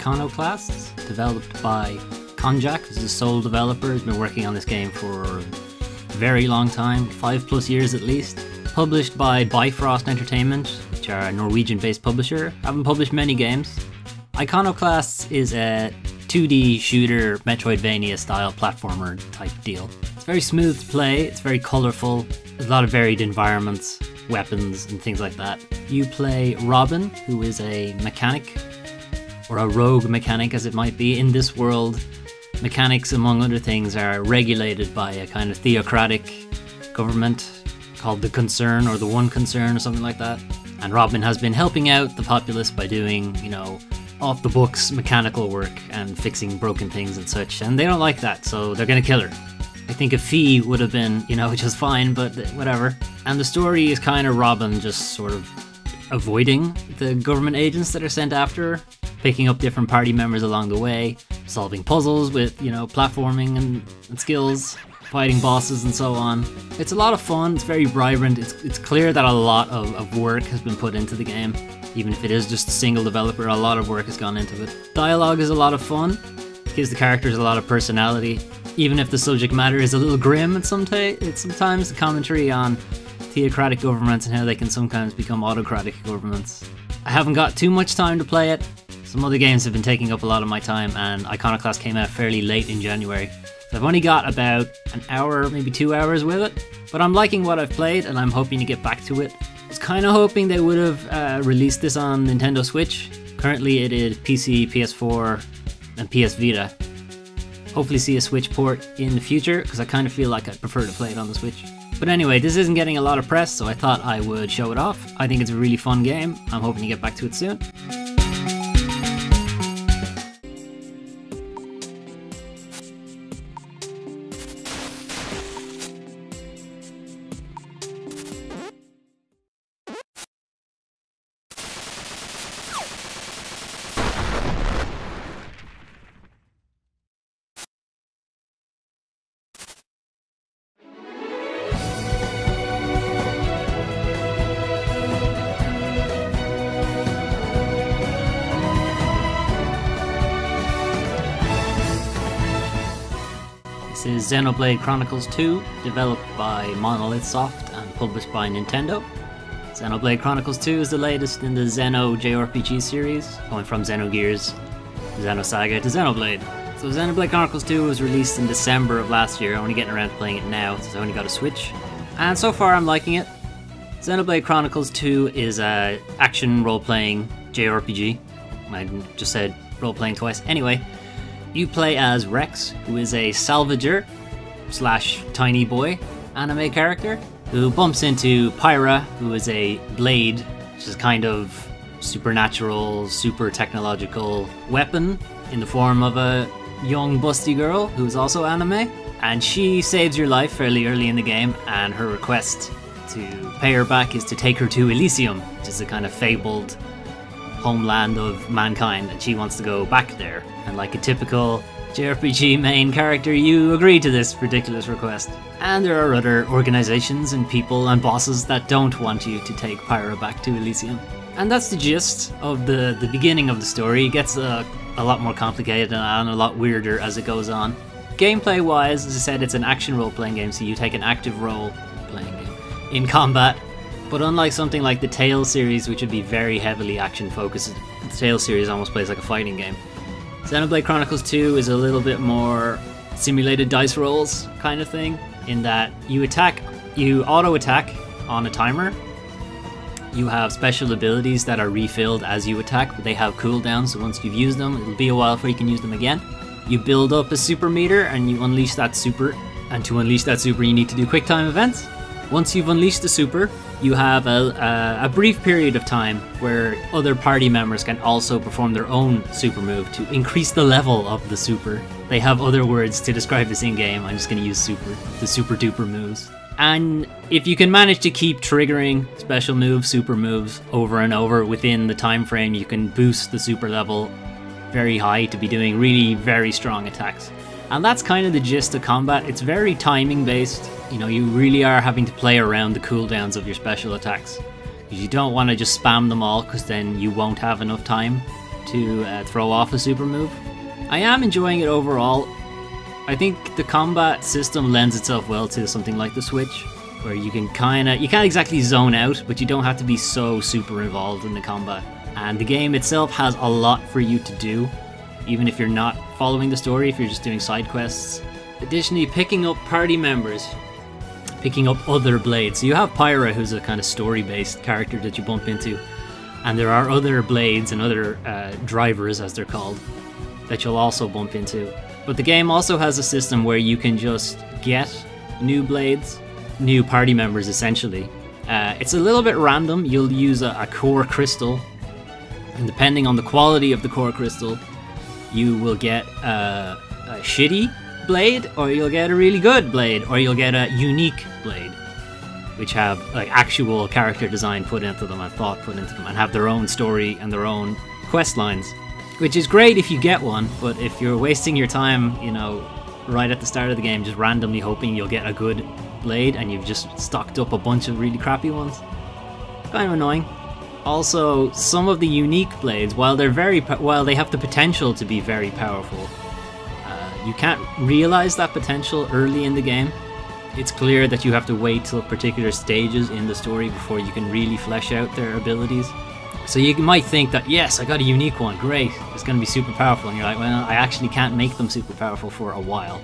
Iconoclasts, developed by Konjak, who's a sole developer, has been working on this game for a very long time, 5+ years at least. Published by Bifrost Entertainment, which are a Norwegian-based publisher. Haven't published many games. Iconoclasts is a 2D shooter, Metroidvania style platformer type deal. It's very smooth to play, it's very colourful, there's a lot of varied environments, weapons and things like that. You play Robin, who is a mechanic, or a rogue mechanic as it might be. In this world, mechanics among other things are regulated by a kind of theocratic government called the Concern, or the One Concern, or something like that. And Robin has been helping out the populace by doing, off the books mechanical work and fixing broken things and such, and they don't like that, so they're gonna kill her. I think a fee would have been, just fine, but whatever. And the story is kind of Robin just sort of avoiding the government agents that are sent after her, picking up different party members along the way, solving puzzles with, platforming and skills, fighting bosses and so on. It's a lot of fun, it's very vibrant, it's clear that a lot of work has been put into the game. Even if it is just a single developer, a lot of work has gone into it. Dialogue is a lot of fun, gives the characters a lot of personality, even if the subject matter is a little grim at sometimes the commentary on theocratic governments and how they can sometimes become autocratic governments. I haven't got too much time to play it. Some other games have been taking up a lot of my time, and Iconoclast came out fairly late in January. So I've only got about an hour, maybe 2 hours with it, but I'm liking what I've played and I'm hoping to get back to it. I was kind of hoping they would have released this on Nintendo Switch. Currently it is PC, PS4 and PS Vita. Hopefully see a Switch port in the future, because I kind of feel like I'd prefer to play it on the Switch. But anyway, this isn't getting a lot of press, so I thought I would show it off. I think it's a really fun game. I'm hoping to get back to it soon. This is Xenoblade Chronicles 2, developed by Monolith Soft and published by Nintendo. Xenoblade Chronicles 2 is the latest in the Xeno JRPG series, going from Xenogears, Xenosaga to Xenoblade. So Xenoblade Chronicles 2 was released in December of last year. I'm only getting around to playing it now, since I only got a Switch. And so far I'm liking it. Xenoblade Chronicles 2 is a action role-playing JRPG. I just said role-playing twice. Anyway, you play as Rex, who is a salvager / tiny boy anime character who bumps into Pyra, who is a blade, which is kind of supernatural, super technological weapon in the form of a young busty girl who is also anime. And she saves your life fairly early in the game, and her request to pay her back is to take her to Elysium, which is a kind of fabled homeland of mankind, and she wants to go back there. And like a typical JRPG main character, you agree to this ridiculous request. And there are other organizations and people and bosses that don't want you to take Pyra back to Elysium. And that's the gist of the beginning of the story. It gets a lot more complicated and a lot weirder as it goes on. Gameplay wise, as I said, it's an action role-playing game, so you take an active role playing game in combat. But unlike something like the Tales series, which would be very heavily action-focused, the Tales series almost plays like a fighting game. Xenoblade Chronicles 2 is a little bit more simulated dice rolls kind of thing, in that you auto-attack on a timer. You have special abilities that are refilled as you attack, but they have cooldowns, so once you've used them, it'll be a while before you can use them again. You build up a super meter and you unleash that super, and to unleash that super you need to do quick time events. Once you've unleashed the super, you have a brief period of time where other party members can also perform their own super move to increase the level of the super. They have other words to describe this in-game, I'm just going to use super, the super duper moves. And if you can manage to keep triggering special moves, super moves, over and over within the time frame, you can boost the super level very high to be doing really very strong attacks. And that's kind of the gist of combat. It's very timing based. You know, you really are having to play around the cooldowns of your special attacks. You don't want to just spam them all, because then you won't have enough time to throw off a super move. I am enjoying it overall. I think the combat system lends itself well to something like the Switch, where you can you can't exactly zone out, but you don't have to be so super involved in the combat. And the game itself has a lot for you to do, even if you're not following the story, if you're just doing side quests. Additionally, picking up party members, picking up other blades. So you have Pyra, who's a kind of story-based character that you bump into, and there are other blades and other drivers, as they're called, that you'll also bump into. But the game also has a system where you can just get new blades, new party members essentially. It's a little bit random. You'll use a core crystal, and depending on the quality of the core crystal, you will get a shitty blade, or you'll get a really good blade, or you'll get a unique blade, which have like actual character design put into them and thought put into them, and have their own story and their own quest lines. Which is great if you get one, but if you're wasting your time, you know, right at the start of the game, just randomly hoping you'll get a good blade and you've just stocked up a bunch of really crappy ones, kind of annoying. Also, some of the unique blades, while they have the potential to be very powerful, you can't realize that potential early in the game. It's clear that you have to wait till particular stages in the story before you can really flesh out their abilities. So you might think that, yes, I got a unique one, great, it's going to be super powerful, and you're like, well, I actually can't make them super powerful for a while.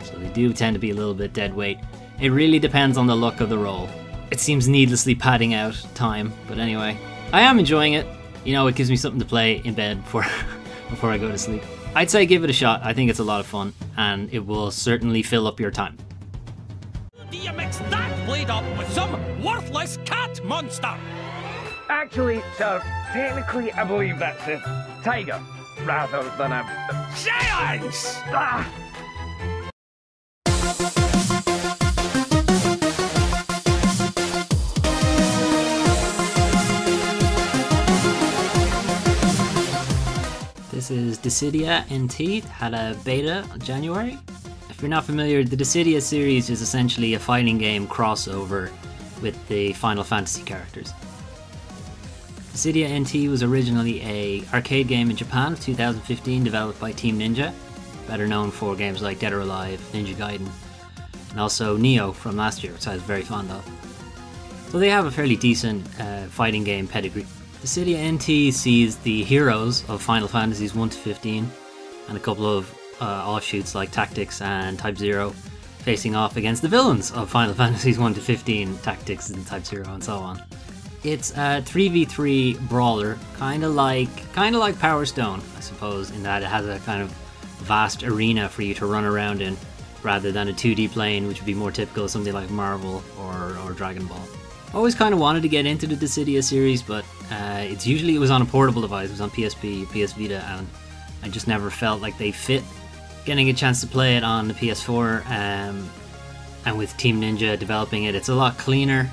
So they do tend to be a little bit dead weight. It really depends on the luck of the roll. It seems needlessly padding out time, but anyway, I am enjoying it. You know, it gives me something to play in bed before I go to sleep. I'd say give it a shot. I think it's a lot of fun, and it will certainly fill up your time. Do you mix that blade up with some worthless cat monster? Actually, sir, technically I believe that's a tiger, rather than a... Giants! Ah! This is Dissidia NT, had a beta in January. If you're not familiar, the Dissidia series is essentially a fighting game crossover with the Final Fantasy characters. Dissidia NT was originally an arcade game in Japan, 2015, developed by Team Ninja, better known for games like Dead or Alive, Ninja Gaiden, and also Neo from last year, which I was very fond of. So they have a fairly decent fighting game pedigree. Dissidia NT sees the heroes of Final Fantasies 1 to 15 and a couple of offshoots like Tactics and Type 0 facing off against the villains of Final Fantasies 1 to 15, Tactics and Type 0 and so on. It's a 3v3 brawler, kind of like Power Stone, I suppose, in that it has a kind of vast arena for you to run around in, rather than a 2D plane, which would be more typical of something like Marvel or Dragon Ball. Always kind of wanted to get into the Dissidia series, but it was on a portable device. It was on PSP, PS Vita, and I just never felt like they fit. Getting a chance to play it on the PS4, and with Team Ninja developing it, it's a lot cleaner.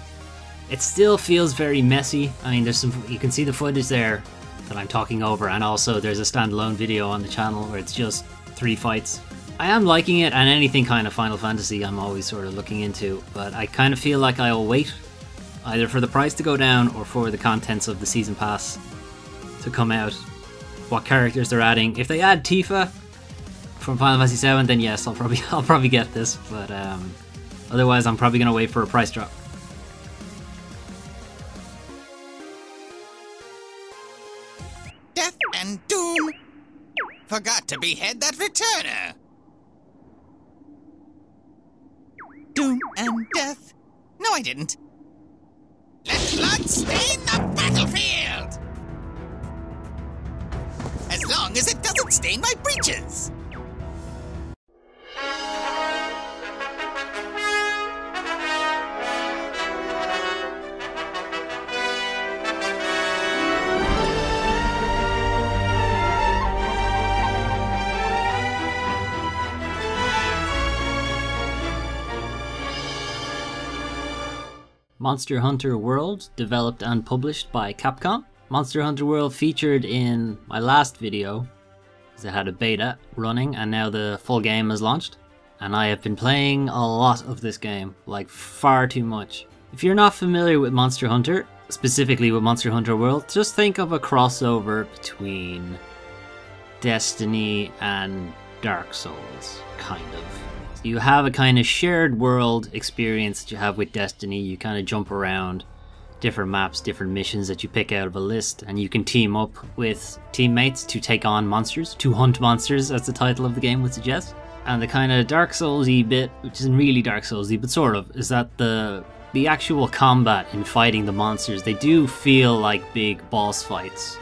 It still feels very messy. I mean, you can see the footage there that I'm talking over, and also there's a standalone video on the channel where it's just 3 fights. I am liking it, and anything kind of Final Fantasy I'm always sort of looking into, but I kind of feel like I'll wait either for the price to go down or for the contents of the season pass to come out. What characters they're adding. If they add Tifa from Final Fantasy 7, then yes, I'll probably get this, but otherwise I'm probably gonna wait for a price drop. Death and doom! Forgot to behead that returner! Doom and death? No, I didn't. Let blood stain the battlefield! As long as it doesn't stain my breeches! Monster Hunter World, developed and published by Capcom. Monster Hunter World featured in my last video, as it had a beta running, and now the full game has launched. And I have been playing a lot of this game, like far too much. If you're not familiar with Monster Hunter, specifically with Monster Hunter World, just think of a crossover between Destiny and Dark Souls, kind of. So you have a kind of shared world experience that you have with Destiny. You kind of jump around different maps, different missions that you pick out of a list, and you can team up with teammates to take on monsters, to hunt monsters, as the title of the game would suggest. And the kind of Dark Souls-y bit, which isn't really Dark Souls-y, but sort of, is that the actual combat in fighting the monsters, they do feel like big boss fights.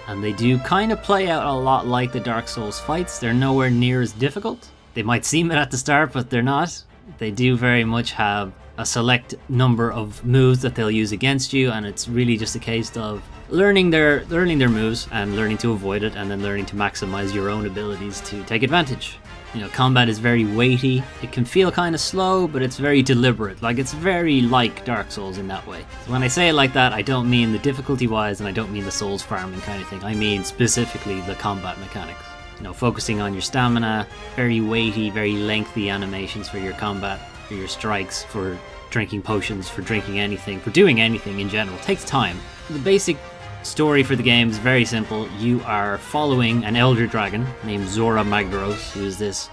And they do kind of play out a lot like the Dark Souls fights. They're nowhere near as difficult. They might seem it at the start, but they're not. They do very much have a select number of moves that they'll use against you, and it's really just a case of learning their moves and learning to avoid it, and then learning to maximize your own abilities to take advantage. You know, combat is very weighty. It can feel kind of slow, but it's very deliberate. Like, it's very like Dark Souls in that way. So when I say it like that, I don't mean the difficulty-wise, and I don't mean the souls farming kind of thing. I mean specifically the combat mechanics. You know, focusing on your stamina, very weighty, very lengthy animations for your combat, for your strikes, for drinking potions, for drinking anything, for doing anything in general. It takes time. The basic story for the game is very simple. You are following an elder dragon named Zora Magdaros, who is this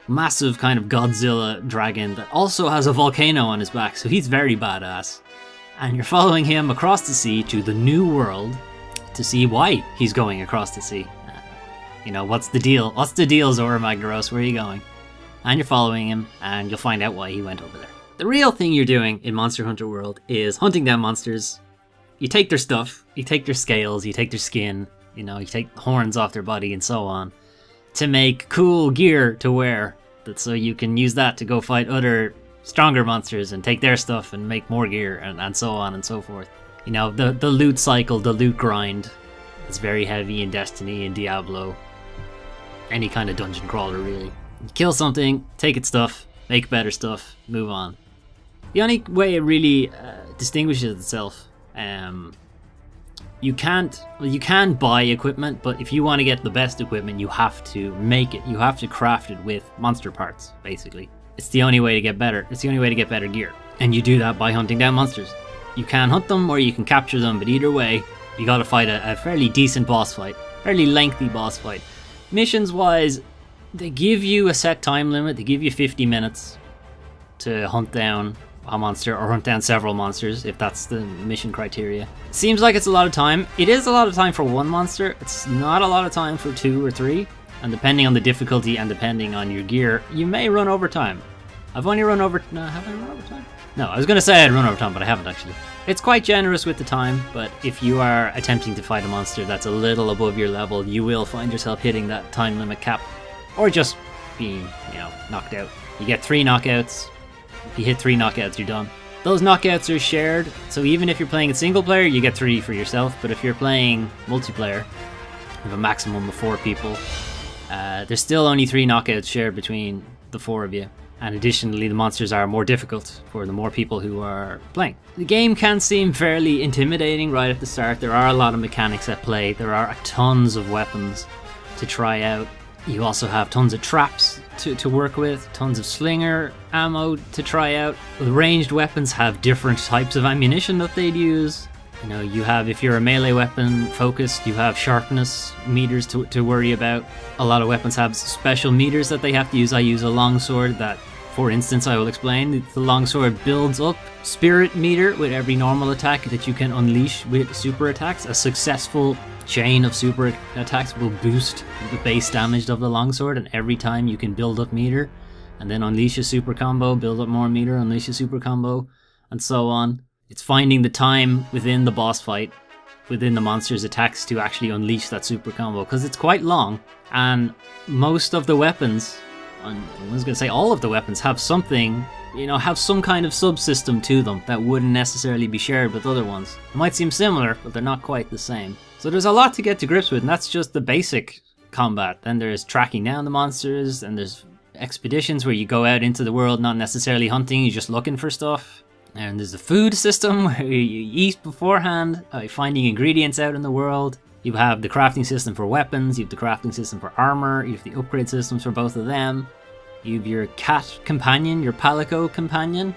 massive kind of Godzilla dragon that also has a volcano on his back, so he's very badass. And you're following him across the sea to the new world to see why he's going across the sea. You know, what's the deal? What's the deal, Zora Magdaros? Where are you going? And you're following him, and you'll find out why he went over there. The real thing you're doing in Monster Hunter World is hunting down monsters. You take their stuff, you take their scales, you take their skin, you know, you take horns off their body and so on, to make cool gear to wear, so you can use that to go fight other stronger monsters and take their stuff and make more gear, and so on and so forth. You know, the loot cycle, the loot grind, is very heavy in Destiny and Diablo. Any kind of dungeon crawler, really. You kill something, take its stuff, make better stuff, move on. The only way it really distinguishes itself, you can buy equipment, but if you want to get the best equipment, you have to make it. You have to craft it with monster parts, basically. It's the only way to get better. It's the only way to get better gear. And you do that by hunting down monsters. You can hunt them or you can capture them, but either way, you gotta fight a fairly decent boss fight. Fairly lengthy boss fight. Missions-wise, they give you a set time limit. They give you 50 minutes to hunt down a monster, or hunt down several monsters, if that's the mission criteria. Seems like it's a lot of time. It is a lot of time for one monster. It's not a lot of time for 2 or 3. And depending on the difficulty and depending on your gear, you may run over time. I've only run over... No, have I run over time? No, I was going to say I'd run over time, but I haven't actually. It's quite generous with the time, but if you are attempting to fight a monster that's a little above your level, you will find yourself hitting that time limit cap. Or just being, you know, knocked out. You get 3 knockouts. If you hit 3 knockouts, you're done. Those knockouts are shared, so even if you're playing a single player, you get 3 for yourself, but if you're playing multiplayer, with a maximum of 4 people, there's still only 3 knockouts shared between the 4 of you. And additionally, the monsters are more difficult for the more people who are playing. The game can seem fairly intimidating right at the start. There are a lot of mechanics at play. There are tons of weapons to try out. You also have tons of traps to work with, tons of slinger ammo to try out. The ranged weapons have different types of ammunition that they'd use. You know, you have, if you're a melee weapon focused, you have sharpness meters to worry about. A lot of weapons have special meters that they have to use. I use a longsword that, for instance, I will explain. The longsword builds up spirit meter with every normal attack that you can unleash with super attacks. A successful chain of super attacks will boost the base damage of the longsword, and every time you can build up meter and then unleash a super combo, build up more meter, unleash a super combo, and so on. It's finding the time within the boss fight, within the monster's attacks, to actually unleash that super combo, because it's quite long, and most of the weapons, I was going to say all of the weapons, have something, you know, have some kind of subsystem to them that wouldn't necessarily be shared with other ones. It might seem similar, but they're not quite the same. So there's a lot to get to grips with, and that's just the basic combat. Then there's tracking down the monsters, and there's expeditions where you go out into the world not necessarily hunting, you're just looking for stuff. And there's the food system where you eat beforehand, finding ingredients out in the world. You have the crafting system for weapons, you have the crafting system for armor, you have the upgrade systems for both of them. You have your cat companion, your palico companion,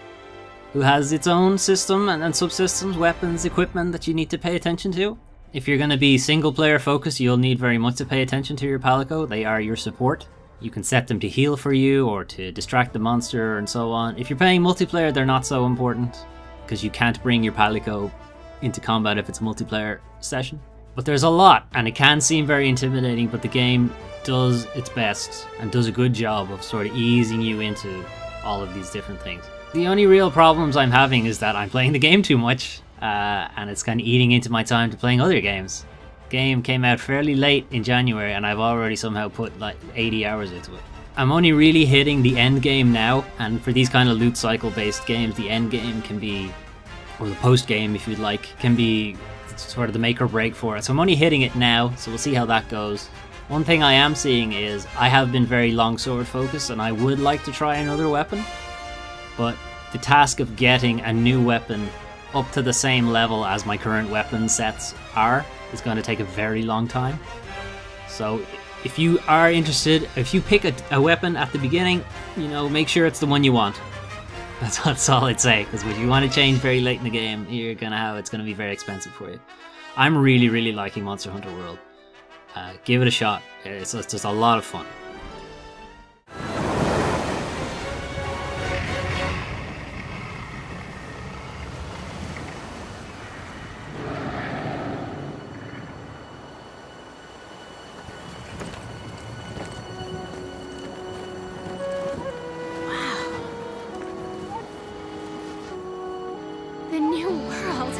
who has its own system and subsystems, weapons, equipment that you need to pay attention to. If you're going to be single player focused, you'll need very much to pay attention to your Palico. They are your support. You can set them to heal for you or to distract the monster and so on. If you're playing multiplayer, they're not so important because you can't bring your Palico into combat if it's a multiplayer session. But there's a lot, and it can seem very intimidating, but the game does its best and does a good job of sort of easing you into all of these different things. The only real problems I'm having is that I'm playing the game too much, and it's kind of eating into my time to playing other games. The game came out fairly late in January, and I've already somehow put like 80 hours into it. I'm only really hitting the end game now, and for these kind of loot cycle based games, the end game can be, or the post game if you'd like, can be sort of the make or break for it. So I'm only hitting it now, so we'll see how that goes. One thing I am seeing is I have been very longsword focused, and I would like to try another weapon, but the task of getting a new weapon up to the same level as my current weapon sets are is going to take a very long time. So if you are interested, if you pick a weapon at the beginning, you know, make sure it's the one you want. That's all I'd say, because if you want to change very late in the game, it's going to be very expensive for you. I'm really liking Monster Hunter World. Give it a shot. It's just a lot of fun. The new world.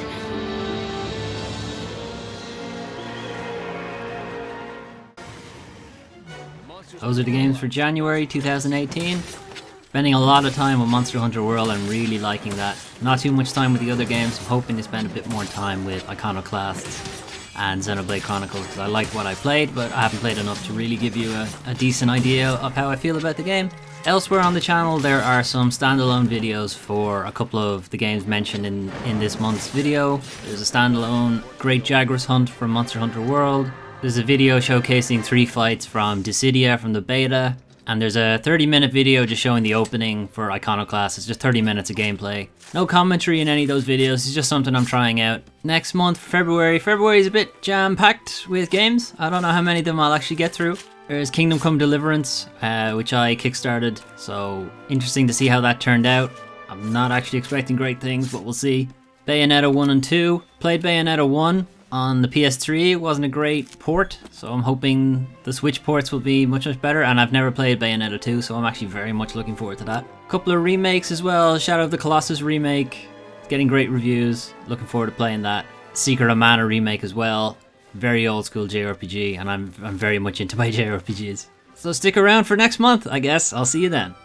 Those are the games for January 2018. Spending a lot of time with Monster Hunter World, I'm really liking that. Not too much time with the other games. I'm hoping to spend a bit more time with Iconoclasts and Xenoblade Chronicles, because I liked what I played, but I haven't played enough to really give you a decent idea of how I feel about the game. Elsewhere on the channel there are some standalone videos for a couple of the games mentioned in this month's video. There's a standalone Great Jaguar's Hunt from Monster Hunter World. There's a video showcasing 3 fights from Dissidia from the beta. And there's a 30-minute video just showing the opening for Iconoclasts. It's just 30 minutes of gameplay. No commentary in any of those videos, it's just something I'm trying out. Next month, February is a bit jam-packed with games. I don't know how many of them I'll actually get through. There's Kingdom Come Deliverance, which I kickstarted, so interesting to see how that turned out. I'm not actually expecting great things, but we'll see. Bayonetta 1 and 2. Played Bayonetta 1 on the PS3. It wasn't a great port, so I'm hoping the Switch ports will be much better, and I've never played Bayonetta 2, so I'm actually very much looking forward to that. A couple of remakes as well. Shadow of the Colossus remake, getting great reviews, looking forward to playing that. Secret of Mana remake as well. Very old school JRPG, and I'm very much into my JRPGs. So stick around for next month, I guess. I'll see you then.